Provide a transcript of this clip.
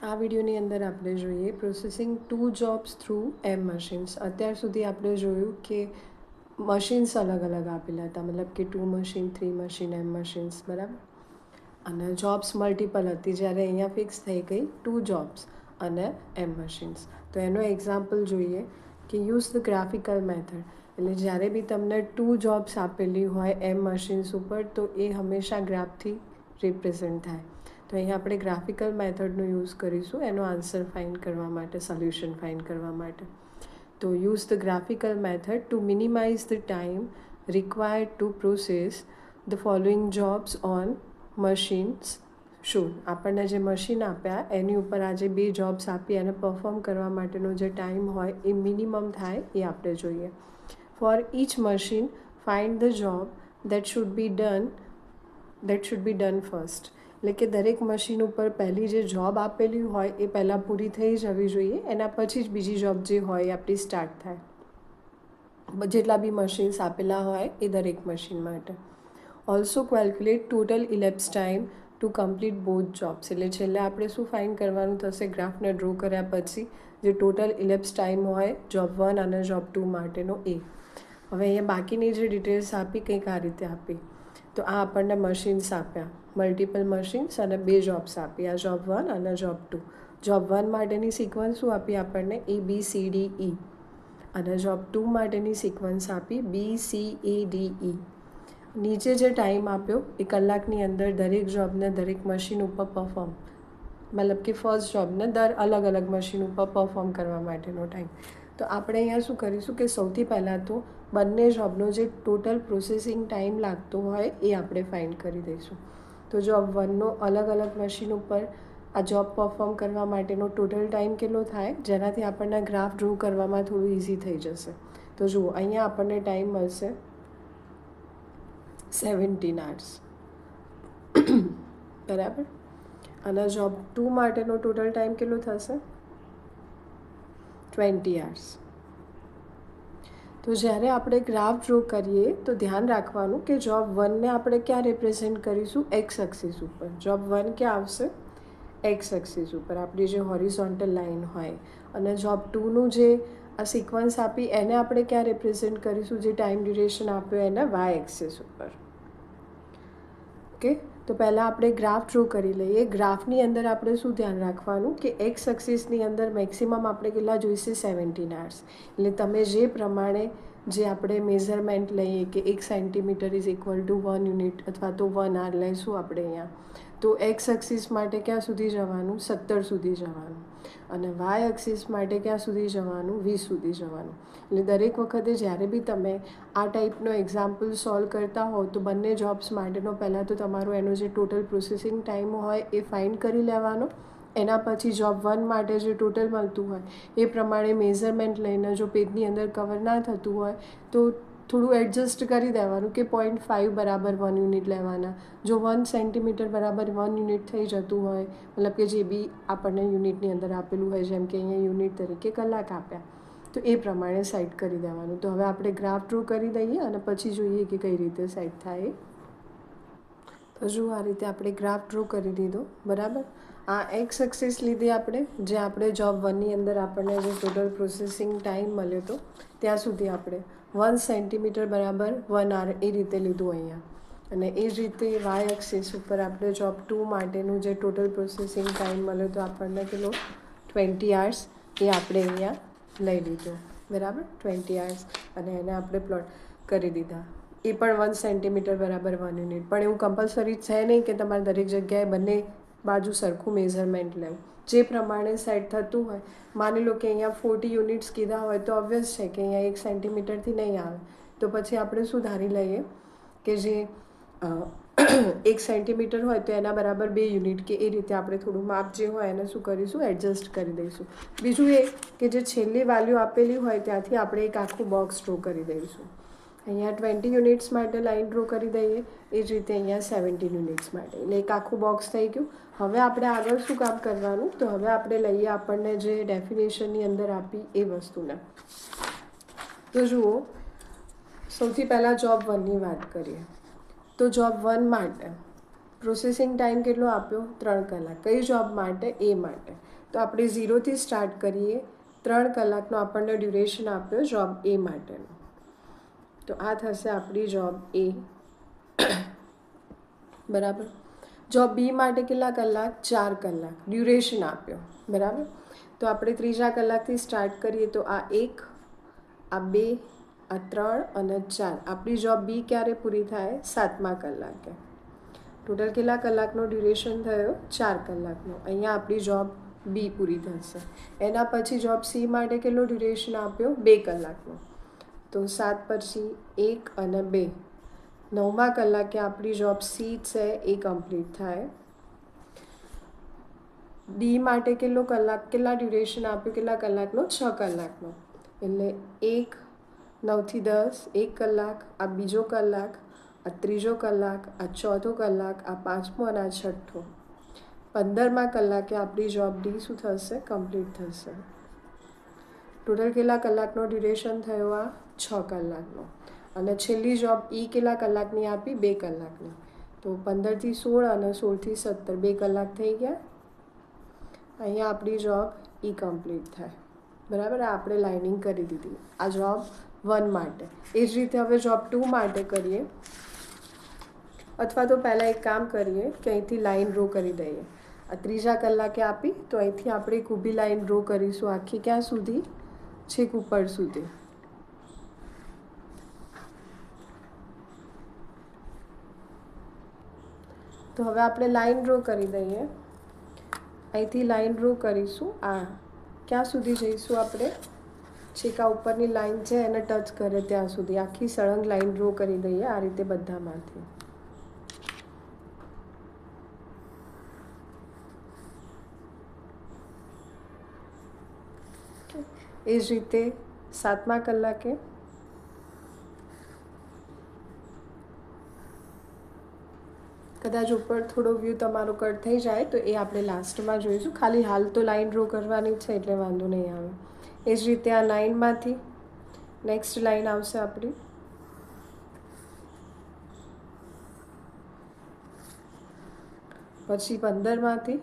આ વિડીયોની અંદર આપણે જોઈએ પ્રોસેસિંગ 2 જોબ્સ થ્રુ એમ મશીન્સ. અત્યાર સુધી આપણે જોયું કે મશીન્સ અલગ અલગ આપેલા હતા, મતલબ કે 2 મશીન, 3 મશીન, એમ મશીન્સ, બરાબર. અને જોબ્સ મલ્ટિપલ હતી, જ્યારે અહીંયા ફિક્સ થઈ ગઈ 2 જોબ્સ અને એમ મશીન્સ. તો એનો એક્ઝામ્પલ જોઈએ કે યુઝ ધ ગ્રાફિકલ મેથડ. એટલે જ્યારે બી તમને 2 જોબ્સ આપેલી હોય એમ મશીન્સ ઉપર, તો એ હંમેશા ગ્રાફથી રિપ્રેઝેન્ટ થાય. તો અહીંયા આપણે ગ્રાફિકલ મેથડનો યુઝ કરીશું એનો આન્સર ફાઇન્ડ કરવા માટે, સોલ્યુશન ફાઇન્ડ કરવા માટે. તો use the graphical method to minimise the time required to process the following jobs on machines shown. આપણને જે મશીન આપ્યા એની ઉપર આ જે 2 જોબ્સ આપી એને પરફોર્મ કરવા માટેનો જે ટાઈમ હોય એ મિનિમમ થાય એ આપણે જોઈએ. For each machine find the job that should be done first. એટલે કે દરેક મશીન ઉપર પહેલી જે જોબ આપેલી હોય એ પહેલાં પૂરી થઈ જવી જોઈએ, એના પછી જ બીજી જોબ જે હોય એ આપણી સ્ટાર્ટ થાય. જેટલા બી મશીન્સ આપેલા હોય એ દરેક મશીન માટે. Also calculate total elapsed time to complete both jobs. એટલે છેલ્લે આપણે શું ફાઇન્ડ કરવાનું થશે, ગ્રાફને ડ્રો કર્યા પછી જે ટોટલ ઇલેપ્સ ટાઈમ હોય જોબ 1 અને જોબ 2 માટેનો એ. હવે અહીંયા બાકીની જે ડિટેલ્સ આપી કંઈક આ રીતે આપી. તો આ આપણને મશીન્સ આપ્યા, મલ્ટિપલ મશીન્સ, અને 2 જોબ્સ આપી, આ જોબ 1 અને જોબ 2. જોબ 1 માટેની સિક્વન્સ શું આપી આપણને, ABCDE. અને જોબ 2 માટેની સિક્વન્સ આપી BCADE. નીચે જે ટાઈમ આપ્યો એ કલાકની અંદર દરેક જોબને દરેક મશીન ઉપર પરફોર્મ, મતલબ કે ફર્સ્ટ જોબને અલગ અલગ મશીન ઉપર પરફોર્મ કરવા માટેનો ટાઈમ. તો આપણે અહીંયા શું કરીશું કે સૌથી પહેલાં તો બંને જોબનો જે ટોટલ પ્રોસેસિંગ ટાઈમ લાગતો હોય એ આપણે ફાઇન્ડ કરી દઈશું. તો જોબ 1નો અલગ અલગ મશીન ઉપર આ જોબ પરફોર્મ કરવા માટેનો ટોટલ ટાઈમ કેટલો થાય, જેનાથી આપણને ગ્રાફ ડ્રો કરવામાં થોડું ઇઝી થઈ જશે. તો જુઓ અહીંયા આપણને ટાઈમ મળશે 17 hours, બરાબર. અને જોબ 2 માટેનો ટોટલ ટાઈમ કેટલો થશે, 20 hours. તો જ્યારે આપણે ગ્રાફ ડ્રો કરીએ તો ધ્યાન રાખવાનું કે જોબ 1ને આપણે ક્યાં રિપ્રેઝેન્ટ કરીશું, એક્સ એક્સિસ ઉપર. જોબ 1 ક્યાં આવશે, એક્સ એક્સિસ ઉપર, આપણી જે હોરિઝોન્ટલ લાઇન હોય. અને જોબ 2નું જે આ સિક્વન્સ આપી એને આપણે ક્યાં રિપ્રેઝેન્ટ કરીશું, જે ટાઈમ ડ્યુરેશન આપ્યો એને વાય એક્સિસ ઉપર. ઓકે, તો પહેલાં આપણે ગ્રાફ ડ્રો કરી લઈએ. ગ્રાફની અંદર આપણે શું ધ્યાન રાખવાનું કે એક્સ એક્સિસની અંદર મેક્સિમમ આપણે કેટલા જોઈશે, 17 hours. એટલે તમે જે પ્રમાણે જે આપણે મેઝરમેન્ટ લઈએ કે 1 centimetre is equal to 1 unit અથવા તો 1 hour લઈશું આપણે અહીંયા, તો એક્સ એક્સિસ માટે ક્યાં સુધી જવાનું, 17 સુધી જવાનું. અને વાય એક્સિસ માટે ક્યાં સુધી જવાનું, 20 સુધી જવાનું. એટલે દરેક વખતે જ્યારે બી તમે આ ટાઈપનો એક્ઝામ્પલ સોલ્વ કરતા હો તો બંને જોબ્સ માટેનો પહેલાં તો તમારો એનો જે ટોટલ પ્રોસેસિંગ ટાઈમ હોય એ ફાઇન્ડ કરી લેવાનો. એના પછી જોબ 1 માટે જે ટોટલ મળતું હોય એ પ્રમાણે મેઝરમેન્ટ લઈને, જો પેજની અંદર કવર ના થતું હોય તો થોડું એડજસ્ટ કરી દેવાનું કે 0.5 બરાબર 1 યુનિટ લેવાના. જો 1 સેન્ટીમીટર બરાબર 1 યુનિટ થઈ જતું હોય, મતલબ કે જે બી આપણને યુનિટની અંદર આપેલું હોય, જેમ કે અહીંયા યુનિટ તરીકે કલાક આપ્યા, તો એ પ્રમાણે સેટ કરી દેવાનું. તો હવે આપણે ગ્રાફ ડ્રો કરી દઈએ અને પછી જોઈએ કે કઈ રીતે સેટ થાય. તો જુઓ આ રીતે આપણે ગ્રાફ ડ્રો કરી દીધો, બરાબર. આ એક્સ એક્સિસ લીધી આપણે, જે આપણે જોબ 1ની અંદર આપણને જે ટોટલ પ્રોસેસિંગ ટાઈમ મળ્યો હતો ત્યાં સુધી આપણે 1 સેન્ટીમીટર બરાબર 1 hour એ રીતે લીધું અહીંયા. અને એ જ રીતે વાય એક્સિસ ઉપર આપણે જોબ 2 માટેનું જે ટોટલ પ્રોસેસિંગ ટાઈમ મળ્યો તો આપણને કેટલો, 20 hours, એ આપણે અહીંયા લઈ લીધો, બરાબર, 20 hours. અને એને આપણે પ્લોટ કરી દીધા. એ પણ 1 સેન્ટીમીટર બરાબર 1 યુનિટ. પણ એવું કમ્પલસરી છે નહીં કે તમારે દરેક જગ્યાએ બંને બાજુ સરખું મેઝરમેન્ટ લેવું. જે પ્રમાણે સેટ થતું હોય, માની લો કે અહીંયા 40 યુનિટ્સ કીધા હોય તો ઓબ્વિયસ છે કે અહીંયા 1 સેન્ટીમીટરથી નહીં આવે. તો પછી આપણે શું ધારી લઈએ કે જે 1 સેન્ટીમીટર હોય તો એના બરાબર 2 યુનિટ, કે એ રીતે આપણે થોડું માપ જે હોય એને શું કરીશું, એડજસ્ટ કરી દઈશું. બીજું એ કે જે છેલ્લી વેલ્યુ આપેલી હોય ત્યાંથી આપણે એક આખું બોક્સ ડ્રો કરી દઈશું. અહીંયા 20 યુનિટ્સ માટે લાઇન ડ્રો કરી દઈએ, એ જ રીતે અહીંયા 17 યુનિટ્સ માટે, એટલે એક આખું બોક્સ થઈ ગયું. હવે આપણે આગળ શું કામ કરવાનું, તો હવે આપણે લઈએ આપણને જે ડેફિનેશનની અંદર આપી એ વસ્તુને. તો જુઓ, સૌથી પહેલાં જોબ 1ની વાત કરીએ. તો જોબ 1 માટે પ્રોસેસિંગ ટાઈમ કેટલો આપ્યો, 3 કલાક. કઈ જોબ માટે, એ માટે. તો આપણે 0થી સ્ટાર્ટ કરીએ. 3 કલાકનો આપણને ડ્યુરેશન આપ્યો જોબ એ માટેનો. તો આ થશે આપણી જોબ એ. બરાબર. જોબ બી માટે કેટલા કલાક? 4 કલાક ડ્યુરેશન આપ્યો. બરાબર. તો આપણે ત્રીજા કલાકથી સ્ટાર્ટ કરીએ. તો આ 1, આ 2, આ 3 અને 4. આપણી જોબ બી ક્યારે પૂરી થાય? 7મા કલાકે. ટોટલ કેટલા કલાકનો ડ્યુરેશન થયો? 4 કલાકનો. અહીંયા આપણી જોબ બી પૂરી થશે. એના પછી જોબ સી માટે કેટલો ડ્યુરેશન આપ્યો? 2 કલાકનો. તો 7 પછી 1 અને 2, 9મા કલાકે આપણી જોબ સી છે એ કમ્પ્લીટ થાય. ડી માટે કેટલો કલાક, કેટલા ડ્યુરેશન આપ્યું? કેટલા કલાકનો? 6 કલાકનો. એટલે 1, 9થી 10, 1 કલાક, આ બીજો કલાક, આ ત્રીજો કલાક, આ ચોથો કલાક, આ 5મો અને આ 6ઠ્ઠો. 15મા કલાકે આપણી જોબ ડી શું થશે? કમ્પ્લીટ થશે. ટોટલ કેટલા કલાકનો ડ્યુરેશન થયો? આ 6 કલાકનો. અને છેલ્લી જોબ ઈ કેટલા કલાકની આપી? 2 કલાકની. તો 15થી 16 અને 16થી 17, 2 કલાક થઈ ગયા. અહીંયા આપણી જોબ ઈ કમ્પ્લીટ થાય. બરાબર. આ આપણે લાઇનિંગ કરી દીધી આ જોબ 1 માટે. એ જ રીતે હવે જોબ 2 માટે કરીએ. અથવા તો પહેલાં એક કામ કરીએ કે અહીંથી લાઇન ડ્રો કરી દઈએ. આ ત્રીજા કલાકે આપી તો અહીંથી આપણે એક ઊભી લાઇન ડ્રો કરીશું આખી. ક્યાં સુધી? છેક ઉપર સુધી. તો હવે આપણે લાઇન ડ્રો કરી દઈએ. અહીંથી લાઇન ડ્રો કરીશું. આ ક્યાં સુધી જઈશું આપણે? છેક આ ઉપરની લાઇન છે એને ટચ કરે ત્યાં સુધી આખી સળંગ લાઇન ડ્રો કરી દઈએ આ રીતે બધામાંથી. એ જ રીતે 7મા કલાકે કદાચ ઉપર થોડો વ્યૂ તમારો કટ થઈ જાય તો એ આપણે લાસ્ટમાં જોઈશું. ખાલી હાલ તો લાઇન ડ્રો કરવાની છે એટલે વાંધો નહીં આવે. એ જ રીતે આ 9માંથી નેક્સ્ટ લાઇન આવશે આપણી. પછી 15માંથી